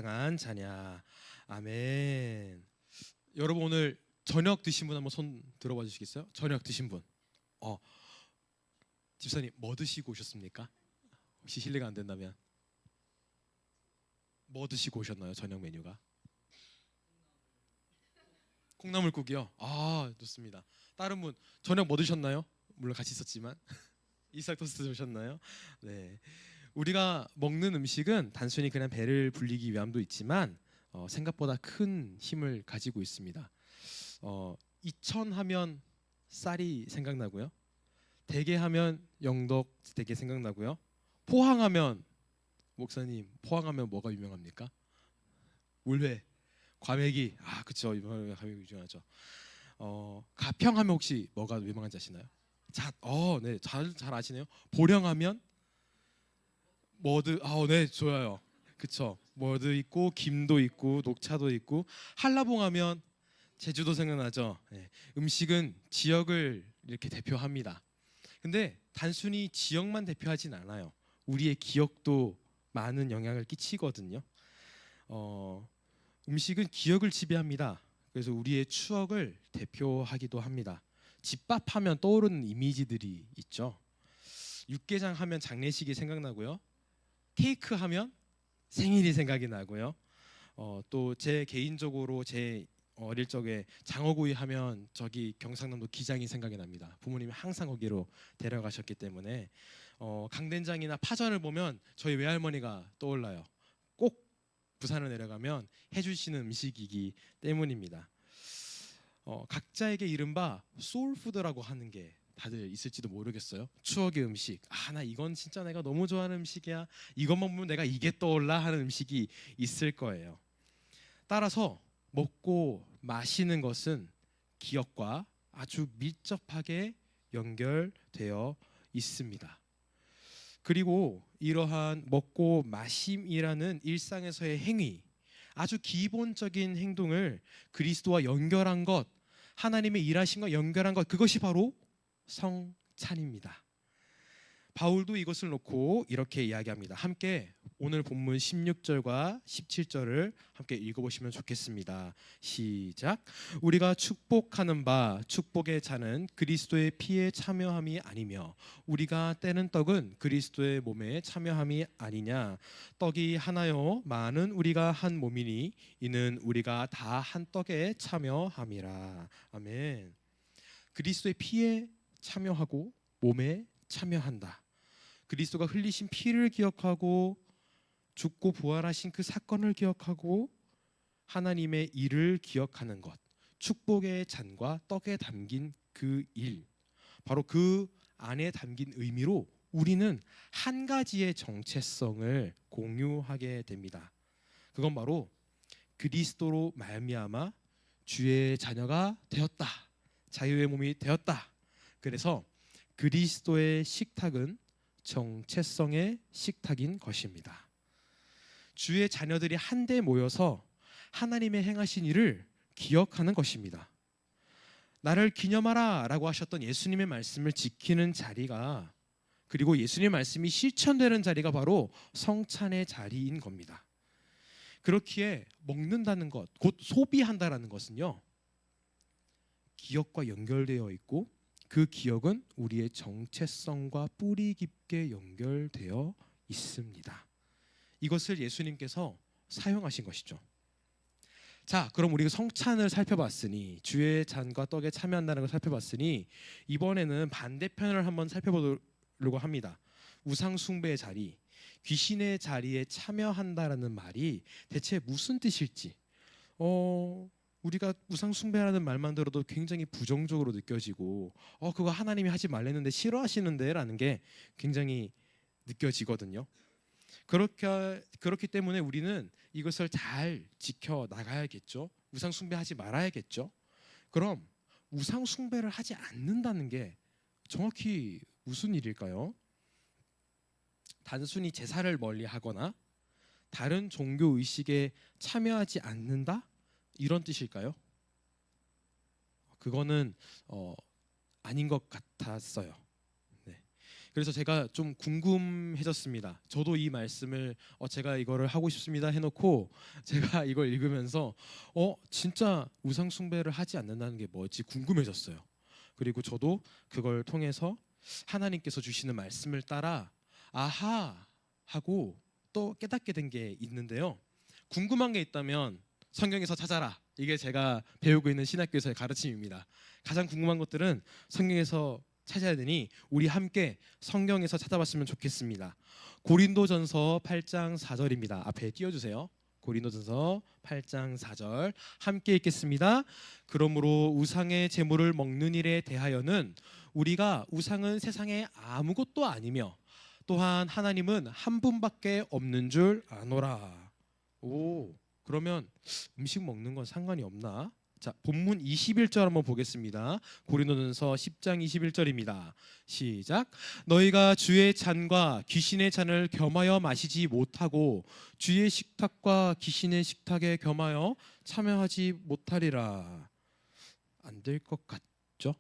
향한 자냐. 아멘. 여러분 오늘 저녁 드신 분 한번 손 들어봐 주시겠어요? 저녁 드신 분. 집사님 뭐 드시고 오셨습니까? 혹시 실례가 안 된다면 뭐 드시고 오셨나요? 저녁 메뉴가? 콩나물국이요. 아 좋습니다. 다른 분 저녁 뭐 드셨나요? 물론 같이 있었지만 이삭 토스트 드셨나요? 네. 우리가 먹는 음식은 단순히 그냥 배를 불리기 위함도 있지만 생각보다 큰 힘을 가지고 있습니다. 이천 하면 쌀이 생각나고요. 대게 하면 영덕 대게 생각나고요. 포항하면 목사님 포항하면 뭐가 유명합니까? 물회, 과메기. 아 그렇죠. 과메기 유명하죠. 가평하면 혹시 뭐가 유명한지 아시나요? 네, 잘 아시네요. 보령하면 머드. 네, 좋아요. 그쵸. 머드 있고 김도 있고 녹차도 있고 한라봉하면 제주도 생각나죠. 네. 음식은 지역을 이렇게 대표합니다. 근데 단순히 지역만 대표하진 않아요. 우리의 기억도 많은 영향을 끼치거든요. 음식은 기억을 지배합니다. 그래서 우리의 추억을 대표하기도 합니다. 집밥하면 떠오르는 이미지들이 있죠. 육개장 하면 장례식이 생각나고요. 케이크 하면 생일이 생각이 나고요. 또 제 개인적으로 제 어릴 적에 장어구이 하면 저기 경상남도 기장이 생각이 납니다. 부모님이 항상 거기로 데려가셨기 때문에 강된장이나 파전을 보면 저희 외할머니가 떠올라요. 꼭 부산을 내려가면 해주시는 음식이기 때문입니다. 각자에게 이른바 소울푸드라고 하는 게 다들 있을지도 모르겠어요. 추억의 음식. 나 이건 진짜 내가 너무 좋아하는 음식이야. 이것만 보면 내가 이게 떠올라 하는 음식이 있을 거예요. 따라서 먹고 마시는 것은 기억과 아주 밀접하게 연결되어 있습니다. 그리고 이러한 먹고 마심이라는 일상에서의 행위, 아주 기본적인 행동을 그리스도와 연결한 것, 하나님의 일하심과 연결한 것, 그것이 바로 성찬입니다. 바울도 이것을 놓고 이렇게 이야기합니다. 함께 오늘 본문 16절과 17절을 함께 읽어보시면 좋겠습니다. 시작. 우리가 축복하는 바 축복의 잔은 그리스도의 피에 참여함이 아니며 우리가 떼는 떡은 그리스도의 몸에 참여함이 아니냐. 떡이 하나요 많은 우리가 한 몸이니 이는 우리가 다 한 떡에 참여함이라. 아멘. 그리스도의 피에 참여하고 몸에 참여한다. 그리스도가 흘리신 피를 기억하고 죽고 부활하신 그 사건을 기억하고 하나님의 일을 기억하는 것, 축복의 잔과 떡에 담긴 그 일, 바로 그 안에 담긴 의미로 우리는 한 가지의 정체성을 공유하게 됩니다. 그건 바로 그리스도로 말미암아 주의 자녀가 되었다, 자유의 몸이 되었다. 그래서 그리스도의 식탁은 정체성의 식탁인 것입니다. 주의 자녀들이 한데 모여서 하나님의 행하신 일을 기억하는 것입니다. 나를 기념하라 라고 하셨던 예수님의 말씀을 지키는 자리가, 그리고 예수님의 말씀이 실천되는 자리가 바로 성찬의 자리인 겁니다. 그렇기에 먹는다는 것, 곧 소비한다라는 것은요, 기억과 연결되어 있고 그 기억은 우리의 정체성과 뿌리 깊게 연결되어 있습니다. 이것을 예수님께서 사용하신 것이죠. 자, 그럼 우리가 성찬을 살펴봤으니, 주의 잔과 떡에 참여한다는 걸 살펴봤으니, 이번에는 반대편을 한번 살펴보려고 합니다. 우상 숭배의 자리, 귀신의 자리에 참여한다라는 말이 대체 무슨 뜻일지, 우리가 우상 숭배라는 말만 들어도 굉장히 부정적으로 느껴지고, 그거 하나님이 하지 말랬는데 싫어하시는데 라는 게 굉장히 느껴지거든요. 그렇기 때문에 우리는 이것을 잘 지켜 나가야겠죠. 우상 숭배하지 말아야겠죠. 그럼 우상 숭배를 하지 않는다는 게 정확히 무슨 일일까요? 단순히 제사를 멀리하거나 다른 종교 의식에 참여하지 않는다? 이런 뜻일까요? 그거는 아닌 것 같았어요. 네. 그래서 제가 좀 궁금해졌습니다. 저도 이 말씀을 제가 이거를 하고 싶습니다 해놓고 제가 이걸 읽으면서 진짜 우상 숭배를 하지 않는다는 게 뭐지 궁금해졌어요. 그리고 저도 그걸 통해서 하나님께서 주시는 말씀을 따라 아하 하고 또 깨닫게 된 게 있는데요. 궁금한 게 있다면 성경에서 찾아라. 이게 제가 배우고 있는 신학교에서의 가르침입니다. 가장 궁금한 것들은 성경에서 찾아야 되니 우리 함께 성경에서 찾아봤으면 좋겠습니다. 고린도전서 8장 4절입니다. 앞에 띄워주세요. 고린도전서 8장 4절 함께 읽겠습니다. 그러므로 우상의 제물을 먹는 일에 대하여는 우리가 우상은 세상에 아무것도 아니며 또한 하나님은 한 분밖에 없는 줄 아노라. 오, 그러면 음식 먹는 건 상관이 없나? 자, 본문 21절 한번 보겠습니다. 고린도전서 10장 21절입니다. 시작. 너희가 주의 잔과 귀신의 잔을 겸하여 마시지 못하고 주의 식탁과 귀신의 식탁에 겸하여 참여하지 못하리라. 안 될 것 같죠?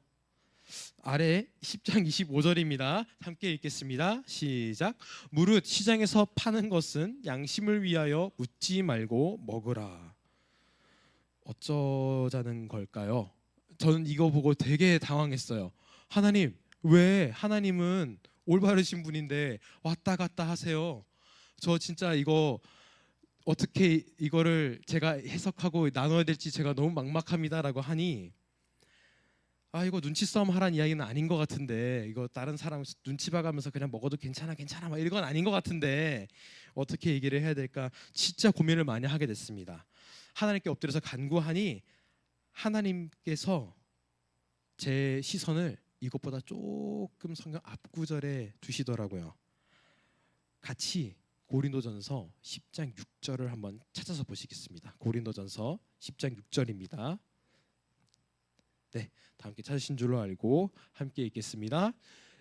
아래 10장 25절입니다. 함께 읽겠습니다. 시작. 무릇 시장에서 파는 것은 양심을 위하여 묻지 말고 먹으라. 어쩌자는 걸까요? 저는 이거 보고 되게 당황했어요. 하나님, 왜 하나님은 올바르신 분인데 왔다 갔다 하세요? 저 진짜 이거 어떻게 이거를 제가 해석하고 나눠야 될지 제가 너무 막막합니다라고 하니 이거 눈치 싸움 하라는 이야기는 아닌 것 같은데 이거 다른 사람 눈치 봐가면서 그냥 먹어도 괜찮아 막 이런 건 아닌 것 같은데 어떻게 얘기를 해야 될까 진짜 고민을 많이 하게 됐습니다. 하나님께 엎드려서 간구하니 하나님께서 제 시선을 이것보다 조금 성경 앞구절에 두시더라고요. 같이 고린도전서 10장 6절을 한번 찾아서 보시겠습니다. 고린도전서 10장 6절입니다. 네, 다 함께 찾으신 줄로 알고 함께 읽겠습니다.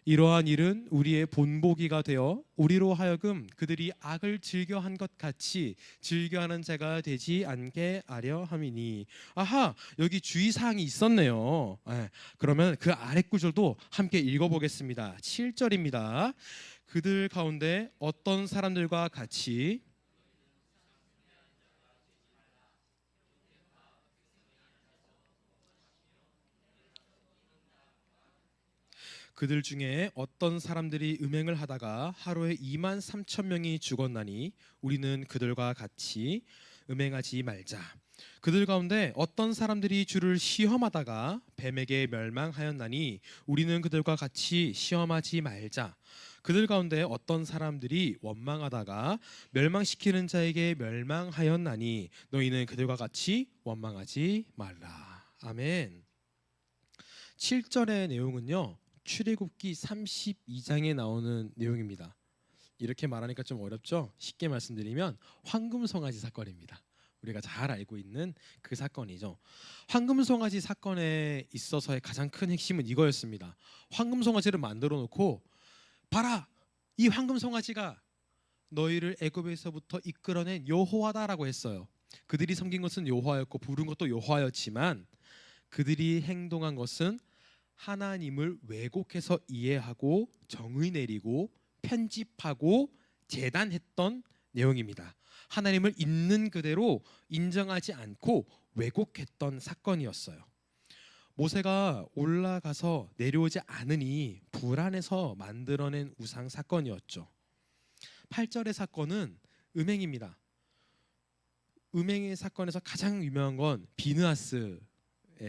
이러한 일은 우리의 본보기가 되어 우리로 하여금 그들이 악을 즐겨한 것 같이 즐겨하는 자가 되지 않게 하려 함이니. 아하, 여기 주의사항이 있었네요. 그러면 그 아래 구절도 함께 읽어보겠습니다. 7절입니다. 그들 가운데 어떤 사람들과 같이 그들 중에 어떤 사람들이 음행을 하다가 하루에 2만 3천 명이 죽었나니 우리는 그들과 같이 음행하지 말자. 그들 가운데 어떤 사람들이 주를 시험하다가 뱀에게 멸망하였나니 우리는 그들과 같이 시험하지 말자. 그들 가운데 어떤 사람들이 원망하다가 멸망시키는 자에게 멸망하였나니 너희는 그들과 같이 원망하지 말라. 아멘. 7절의 내용은요, 출애굽기 32장에 나오는 내용입니다. 이렇게 말하니까 좀 어렵죠? 쉽게 말씀드리면 황금송아지 사건입니다. 우리가 잘 알고 있는 그 사건이죠. 황금송아지 사건에 있어서의 가장 큰 핵심은 이거였습니다. 황금송아지를 만들어 놓고 봐라, 이 황금송아지가 너희를 애굽에서부터 이끌어낸 여호와다라고 했어요. 그들이 섬긴 것은 여호와였고 부른 것도 여호와였지만 그들이 행동한 것은 하나님을 왜곡해서 이해하고 정의 내리고 편집하고 재단했던 내용입니다. 하나님을 있는 그대로 인정하지 않고 왜곡했던 사건이었어요. 모세가 올라가서 내려오지 않으니 불안해서 만들어낸 우상 사건이었죠. 8절의 사건은 음행입니다. 음행의 사건에서 가장 유명한 건 비느하스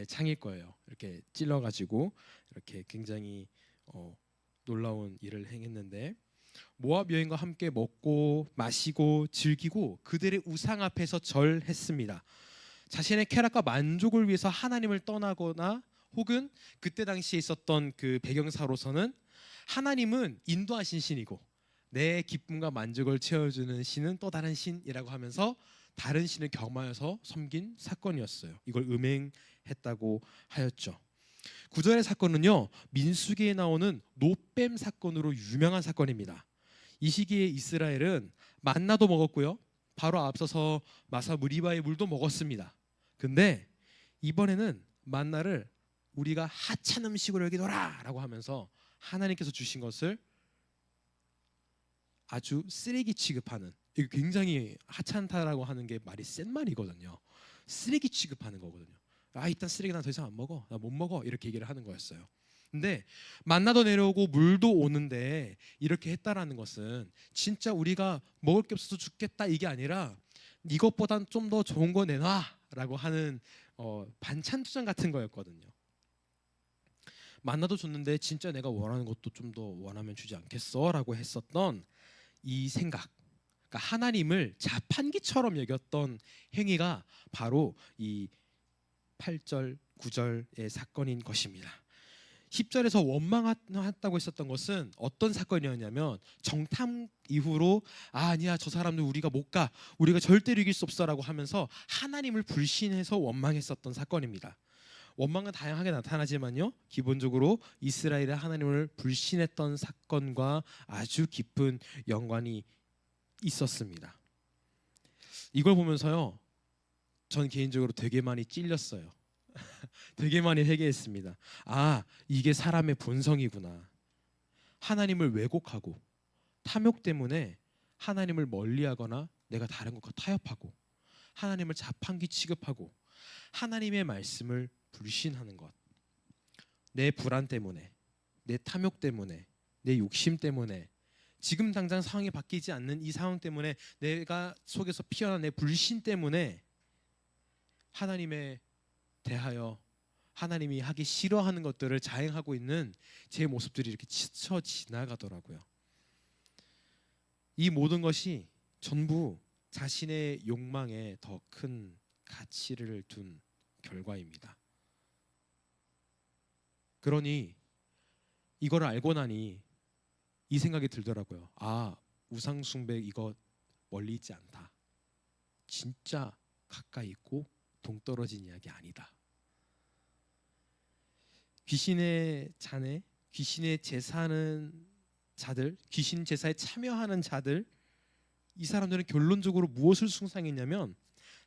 창일 거예요. 이렇게 찔러가지고 이렇게 굉장히 놀라운 일을 행했는데 모압 여인과 함께 먹고 마시고 즐기고 그들의 우상 앞에서 절했습니다. 자신의 쾌락과 만족을 위해서 하나님을 떠나거나 혹은 그때 당시에 있었던 그 배경사로서는 하나님은 인도하신 신이고 내 기쁨과 만족을 채워주는 신은 또 다른 신이라고 하면서 다른 신을 겸하여서 섬긴 사건이었어요. 이걸 음행했다고 하였죠. 9절의 사건은요, 민수기에 나오는 노뱀 사건으로 유명한 사건입니다. 이 시기에 이스라엘은 만나도 먹었고요, 바로 앞서서 마사 무리바의 물도 먹었습니다. 근데 이번에는 만나를 우리가 하찮은 음식으로 여기노라 라고 하면서 하나님께서 주신 것을 아주 쓰레기 취급하는, 이거 굉장히 하찮다라고 하는 게 말이 센 말이거든요. 쓰레기 취급하는 거거든요. 아, 일단 쓰레기 난 더 이상 안 먹어, 나 못 먹어, 이렇게 얘기를 하는 거였어요. 근데 만나도 내려오고 물도 오는데 이렇게 했다라는 것은 진짜 우리가 먹을 게 없어서 죽겠다 이게 아니라 이것보단 좀 더 좋은 거 내놔라고 하는 반찬 투정 같은 거였거든요. 만나도 줬는데 진짜 내가 원하는 것도 좀 더 원하면 주지 않겠어라고 했었던 이 생각, 그러니까 하나님을 자판기처럼 여겼던 행위가 바로 이 8절 9절의 사건인 것입니다. 10절에서 원망했다고 했었던 것은 어떤 사건이었냐면 정탐 이후로 아니야 저 사람들 우리가 못 가, 우리가 절대로 이길 수 없어라고 하면서 하나님을 불신해서 원망했었던 사건입니다. 원망은 다양하게 나타나지만요, 기본적으로 이스라엘의 하나님을 불신했던 사건과 아주 깊은 연관이 있었습니다. 이걸 보면서요, 전 개인적으로 되게 많이 찔렸어요. 되게 많이 회개했습니다. 아, 이게 사람의 본성이구나. 하나님을 왜곡하고 탐욕 때문에 하나님을 멀리하거나 내가 다른 것과 타협하고 하나님을 자판기 취급하고 하나님의 말씀을 불신하는 것, 내 불안 때문에, 내 탐욕 때문에, 내 욕심 때문에, 지금 당장 상황이 바뀌지 않는 이 상황 때문에, 내가 속에서 피어난 내 불신 때문에 하나님에 대하여 하나님이 하기 싫어하는 것들을 자행하고 있는 제 모습들이 이렇게 스쳐 지나가더라고요. 이 모든 것이 전부 자신의 욕망에 더 큰 가치를 둔 결과입니다. 그러니 이걸 알고 나니 이 생각이 들더라고요. 아, 우상 숭배 이거 멀리 있지 않다. 진짜 가까이 있고 동떨어진 이야기 아니다. 귀신의 자네, 귀신의 제사하는 자들, 귀신 제사에 참여하는 자들, 이 사람들은 결론적으로 무엇을 숭상했냐면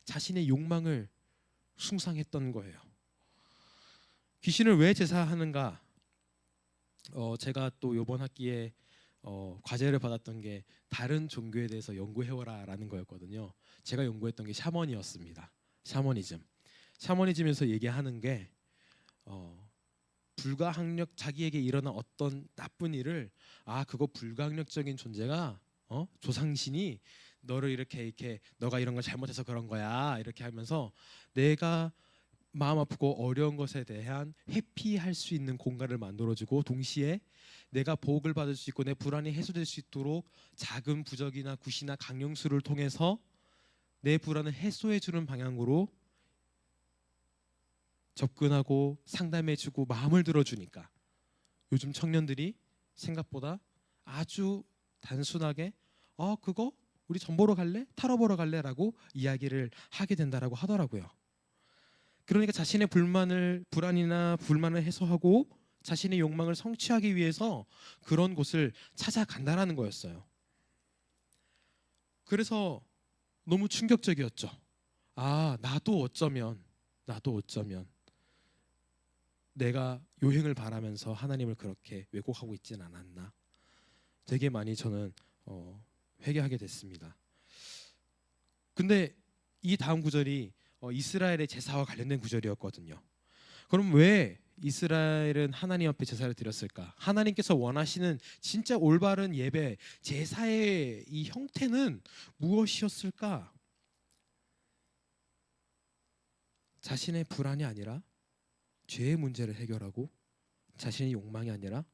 자신의 욕망을 숭상했던 거예요. 귀신을 왜 제사하는가? 제가 또 이번 학기에 과제를 받았던 게 다른 종교에 대해서 연구해오라라는 거였거든요. 제가 연구했던 게 샤머니였습니다. 샤머니즘에서 얘기하는 게 불가항력, 자기에게 일어난 어떤 나쁜 일을 그거 불가항력적인 존재가 조상신이 너를 이렇게 너가 이런 걸 잘못해서 그런 거야 이렇게 하면서 내가 마음 아프고 어려운 것에 대한 회피할 수 있는 공간을 만들어주고 동시에 내가 복을 받을 수 있고 내 불안이 해소될 수 있도록 작은 부적이나 굿이나 강령술을 통해서 내 불안을 해소해주는 방향으로 접근하고 상담해주고 마음을 들어주니까 요즘 청년들이 생각보다 아주 단순하게 그거 우리 전 보러 갈래? 타로 보러 갈래? 라고 이야기를 하게 된다라고 하더라고요. 그러니까 자신의 불안이나 불만을 해소하고 자신의 욕망을 성취하기 위해서 그런 곳을 찾아간다라는 거였어요. 그래서 너무 충격적이었죠. 나도 어쩌면 내가 요행을 바라면서 하나님을 그렇게 왜곡하고 있지는 않았나. 되게 많이 저는 회개하게 됐습니다. 근데 이 다음 구절이 이스라엘의 제사와 관련된 구절이었거든요. 그럼 왜 이스라엘은 하나님 앞에 제사를 드렸을까? 하나님께서 원하시는 진짜 올바른 예배, 제사의 이 형태는 무엇이었을까? 자신의 불안이 아니라 죄의 문제를 해결하고 자신의 욕망이 아니라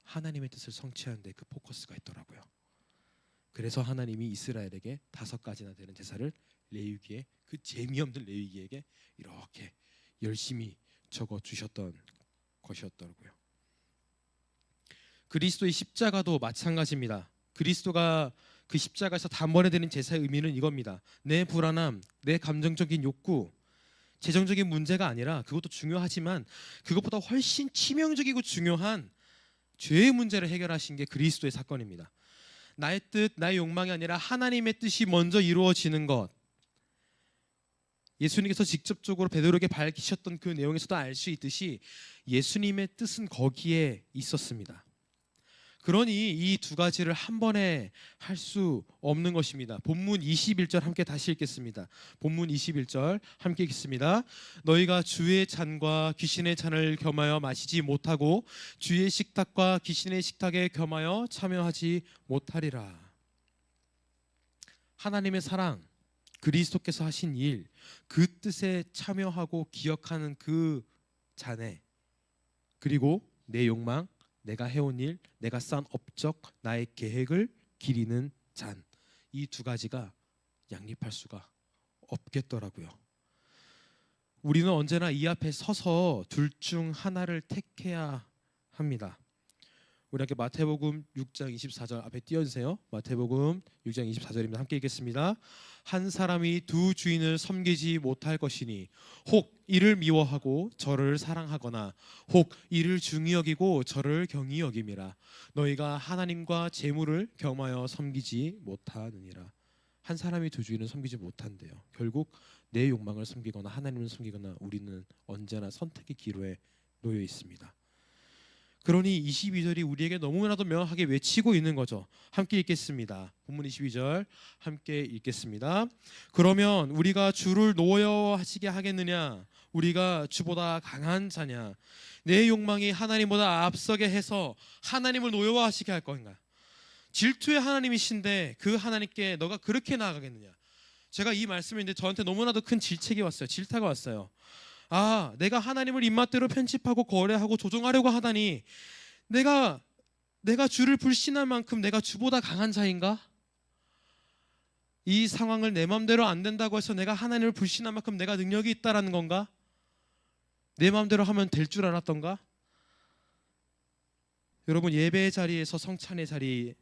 하나님의 뜻을 성취하는 데 그 포커스가 있더라고요. 그래서 하나님이 이스라엘에게 5가지나 되는 제사를 레위기에, 그 재미없는 레위기에게 이렇게 열심히 적어 주셨던 것이었더라고요. 그리스도의 십자가도 마찬가지입니다. 그리스도가 그 십자가에서 단번에 드린 제사의 의미는 이겁니다. 내 불안함, 내 감정적인 욕구, 재정적인 문제가 아니라, 그것도 중요하지만 그것보다 훨씬 치명적이고 중요한 죄의 문제를 해결하신 게 그리스도의 사건입니다. 나의 뜻, 나의 욕망이 아니라 하나님의 뜻이 먼저 이루어지는 것. 예수님께서 직접적으로 베드로에게 밝히셨던 그 내용에서도 알 수 있듯이 예수님의 뜻은 거기에 있었습니다. 그러니 이 두 가지를 한 번에 할 수 없는 것입니다. 본문 21절 함께 다시 읽겠습니다. 본문 21절 함께 읽겠습니다. 너희가 주의 잔과 귀신의 잔을 겸하여 마시지 못하고 주의 식탁과 귀신의 식탁에 겸하여 참여하지 못하리라. 하나님의 사랑, 그리스도께서 하신 일, 그 뜻에 참여하고 기억하는 그 잔에, 그리고 내 욕망, 내가 해온 일, 내가 쌓은 업적, 나의 계획을 기리는 잔, 이 두 가지가 양립할 수가 없겠더라고요. 우리는 언제나 이 앞에 서서 둘 중 하나를 택해야 합니다. 우리 함께 마태복음 6장 24절 앞에 띄워주세요. 마태복음 6장 24절입니다. 함께 읽겠습니다. 한 사람이 두 주인을 섬기지 못할 것이니 혹 이를 미워하고 저를 사랑하거나 혹 이를 중히 여기고 저를 경히 여김이라. 너희가 하나님과 재물을 겸하여 섬기지 못하느니라. 한 사람이 두 주인을 섬기지 못한대요. 결국 내 욕망을 섬기거나 하나님을 섬기거나 우리는 언제나 선택의 기로에 놓여 있습니다. 그러니 22절이 우리에게 너무나도 명확하게 외치고 있는 거죠. 함께 읽겠습니다. 본문 22절 함께 읽겠습니다. 그러면 우리가 주를 노여워하시게 하겠느냐? 우리가 주보다 강한 자냐? 내 욕망이 하나님보다 앞서게 해서 하나님을 노여워하시게 할 건가? 질투의 하나님이신데 그 하나님께 너가 그렇게 나아가겠느냐? 제가 이 말씀인데 저한테 너무나도 큰 질책이 왔어요. 질타가 왔어요. 아, 내가 하나님을 입맛대로 편집하고 거래하고 조종하려고 하다니 내가 주를 불신할 만큼 내가 주보다 강한 자인가? 이 상황을 내 마음대로 안 된다고 해서 내가 하나님을 불신할 만큼 내가 능력이 있다라는 건가? 내 마음대로 하면 될 줄 알았던가? 여러분, 예배의 자리에서 성찬의 자리,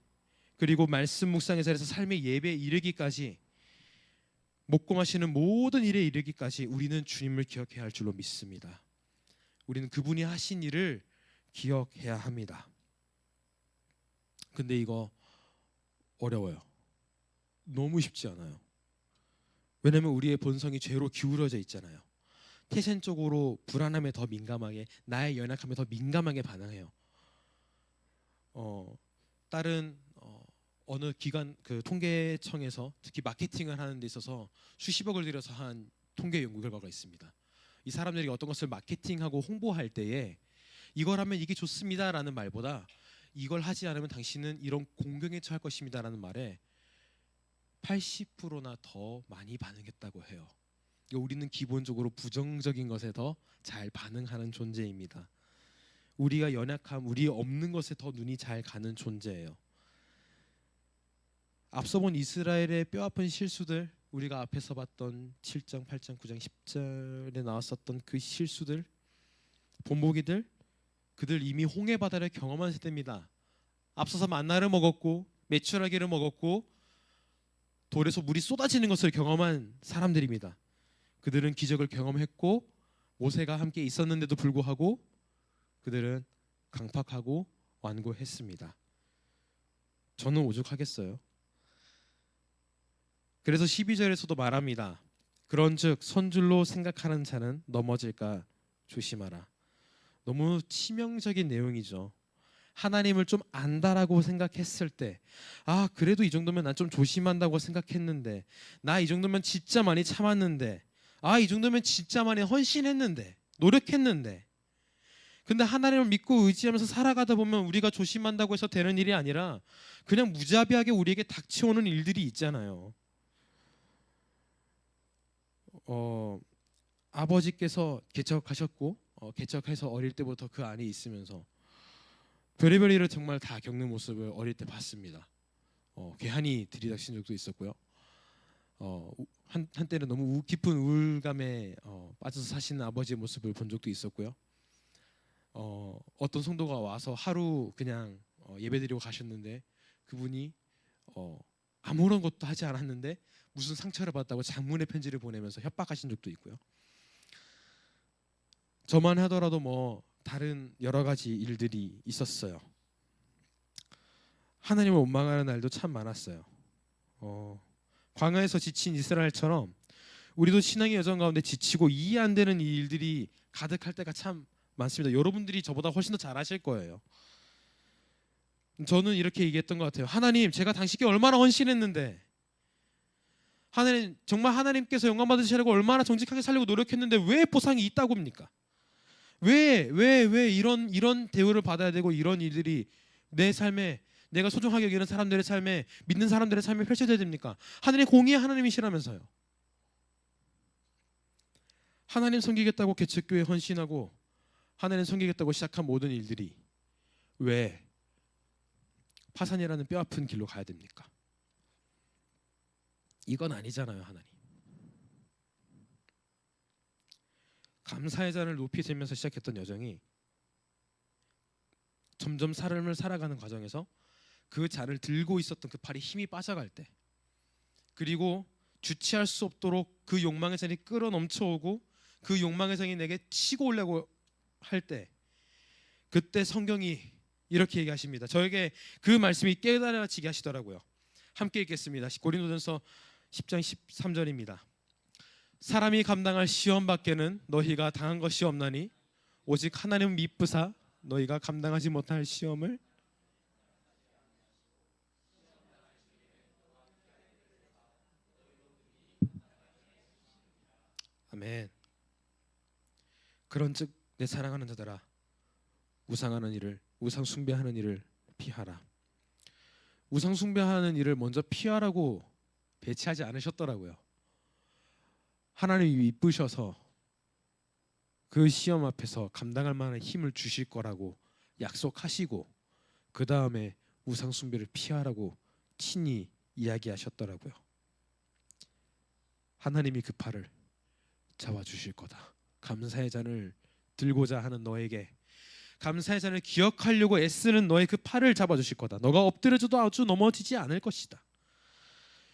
그리고 말씀 묵상의 자리에서 삶의 예배에 이르기까지, 먹고 마시는 모든 일에 이르기까지 우리는 주님을 기억해야 할 줄로 믿습니다. 우리는 그분이 하신 일을 기억해야 합니다. 근데 이거 어려워요. 너무 쉽지 않아요. 왜냐하면 우리의 본성이 죄로 기울어져 있잖아요. 태생적으로 불안함에 더 민감하게, 나의 연약함에 더 민감하게 반응해요. 다른 어느 기관, 그 통계청에서 특히 마케팅을 하는 데 있어서 수십억을 들여서 한 통계 연구 결과가 있습니다. 이 사람들이 어떤 것을 마케팅하고 홍보할 때에 이걸 하면 이게 좋습니다라는 말보다 이걸 하지 않으면 당신은 이런 공경에 처할 것입니다라는 말에 80%나 더 많이 반응했다고 해요. 우리는 기본적으로 부정적인 것에 더 잘 반응하는 존재입니다. 우리가 연약함, 우리 없는 것에 더 눈이 잘 가는 존재예요. 앞서 본 이스라엘의 뼈아픈 실수들, 우리가 앞에서 봤던 7장, 8장, 9장, 10절에 나왔었던 그 실수들, 본보기들, 그들 이미 홍해 바다를 경험한 세대입니다. 앞서서 만나를 먹었고 메추라기를 먹었고 돌에서 물이 쏟아지는 것을 경험한 사람들입니다. 그들은 기적을 경험했고 모세가 함께 있었는데도 불구하고 그들은 강팍하고 완고했습니다. 저는 오죽하겠어요. 그래서 12절에서도 말합니다. 그런즉 선줄로 생각하는 자는 넘어질까 조심하라. 너무 치명적인 내용이죠. 하나님을 좀 안다라고 생각했을 때, 아, 그래도 이 정도면 난 좀 조심한다고 생각했는데, 나 이 정도면 진짜 많이 참았는데, 아, 이 정도면 진짜 많이 헌신했는데, 노력했는데, 근데 하나님을 믿고 의지하면서 살아가다 보면 우리가 조심한다고 해서 되는 일이 아니라 그냥 무자비하게 우리에게 닥쳐오는 일들이 있잖아요. 아버지께서 개척하셨고 개척해서 어릴 때부터 그 안에 있으면서 별의별 일을 정말 다 겪는 모습을 어릴 때 봤습니다. 괴한이 들이닥친 적도 있었고요. 한때는 너무 깊은 우울감에 빠져서 사시는 아버지의 모습을 본 적도 있었고요. 어떤 성도가 와서 하루 그냥 예배드리고 가셨는데 그분이 아무런 것도 하지 않았는데 무슨 상처를 받았다고 장문의 편지를 보내면서 협박하신 적도 있고요. 저만 하더라도 뭐 다른 여러 가지 일들이 있었어요. 하나님을 원망하는 날도 참 많았어요. 광야에서 지친 이스라엘처럼 우리도 신앙의 여정 가운데 지치고 이해 안 되는 일들이 가득할 때가 참 많습니다. 여러분들이 저보다 훨씬 더 잘 아실 거예요. 저는 이렇게 얘기했던 것 같아요. 하나님, 제가 당신께 얼마나 헌신했는데, 하나님 정말 하나님께서 영광 받으시려고 얼마나 정직하게 살려고 노력했는데 왜 보상이 있다고 합니까? 왜 이런 대우를 받아야 되고 이런 일들이 내 삶에, 내가 소중하게 여기는 사람들의 삶에, 믿는 사람들의 삶에 펼쳐져야 됩니까? 하나님 공의의 하나님이시라면서요. 하나님 섬기겠다고 개척교회 헌신하고 하나님 섬기겠다고 시작한 모든 일들이 왜 파산이라는 뼈아픈 길로 가야 됩니까? 이건 아니잖아요. 하나님 감사의 잔을 높이 들면서 시작했던 여정이 점점 삶을 살아가는 과정에서 그 잔을 들고 있었던 그 팔이 힘이 빠져갈 때, 그리고 주체할 수 없도록 그 욕망의 잔이 끌어 넘쳐오고 그 욕망의 잔이 내게 치고 오려고 할 때, 그때 성경이 이렇게 얘기하십니다. 저에게 그 말씀이 깨달아지게 하시더라고요. 함께 읽겠습니다. 고린도전서 10장 13절입니다. 사람이 감당할 시험 밖에는 너희가 당한 것이 없나니 오직 하나님은 미쁘사 너희가 감당하지 못할 시험을 아멘. 그런즉 내 사랑하는 자들아, 우상 숭배하는 일을 피하라. 우상 숭배하는 일을 먼저 피하라고 배치하지 않으셨더라고요. 하나님이 이쁘셔서 그 시험 앞에서 감당할 만한 힘을 주실 거라고 약속하시고, 그 다음에 우상 숭배를 피하라고 친히 이야기하셨더라고요. 하나님이 그 팔을 잡아주실 거다. 감사의 잔을 들고자 하는 너에게, 감사의 잔을 기억하려고 애쓰는 너의 그 팔을 잡아주실 거다. 너가 엎드려져도 아주 넘어지지 않을 것이다.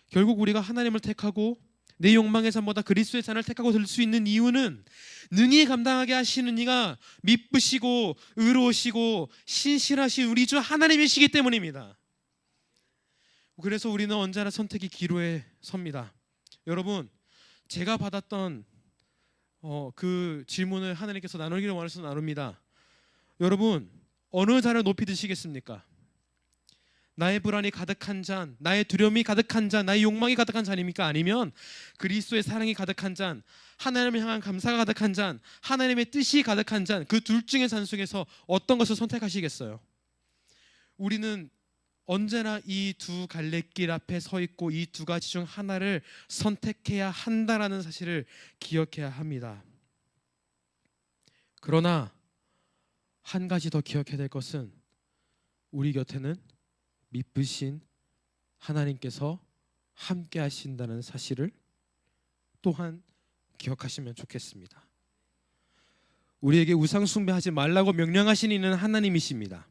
결국 우리가 하나님을 택하고 내 욕망의 잔보다 그리스도의 잔을 택하고 들 수 있는 이유는 능히 감당하게 하시는 이가 미쁘시고 의로우시고 신실하신 우리 주 하나님이시기 때문입니다. 그래서 우리는 언제나 선택의 기로에 섭니다. 여러분, 제가 받았던 그 질문을 하나님께서 나누기를 원해서 나눕니다. 여러분, 어느 잔을 높이 드시겠습니까? 나의 불안이 가득한 잔, 나의 두려움이 가득한 잔, 나의 욕망이 가득한 잔입니까? 아니면 그리스도의 사랑이 가득한 잔, 하나님을 향한 감사가 가득한 잔, 하나님의 뜻이 가득한 잔, 그 둘 중의 잔 속에서 어떤 것을 선택하시겠어요? 우리는 언제나 이 두 갈래길 앞에 서 있고 이 두 가지 중 하나를 선택해야 한다라는 사실을 기억해야 합니다. 그러나 한 가지 더 기억해야 될 것은 우리 곁에는 미쁘신 하나님께서 함께 하신다는 사실을 또한 기억하시면 좋겠습니다. 우리에게 우상 숭배하지 말라고 명령하신 이는 하나님이십니다.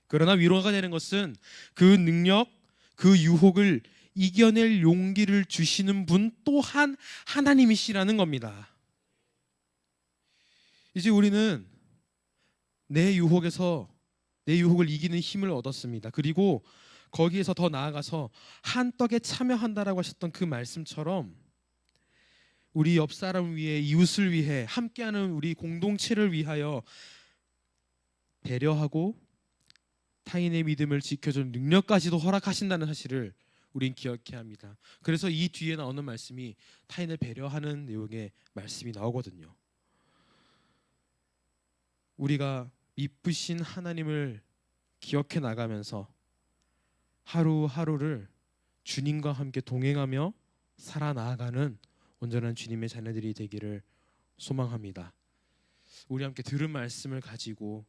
그러나 위로가 되는 것은 그 능력, 그 유혹을 이겨낼 용기를 주시는 분 또한 하나님이시라는 겁니다. 이제 우리는 내 유혹을 이기는 힘을 얻었습니다. 그리고 거기에서 더 나아가서 한 떡에 참여한다라고 하셨던 그 말씀처럼 우리 옆 사람을 위해, 이웃을 위해, 함께하는 우리 공동체를 위하여 배려하고 타인의 믿음을 지켜주는 능력까지도 허락하신다는 사실을 우린 기억해야 합니다. 그래서 이 뒤에 나오는 말씀이 타인을 배려하는 내용의 말씀이 나오거든요. 우리가 미쁘신 하나님을 기억해 나가면서 하루하루를 주님과 함께 동행하며 살아나가는 온전한 주님의 자녀들이 되기를 소망합니다. 우리 함께 들은 말씀을 가지고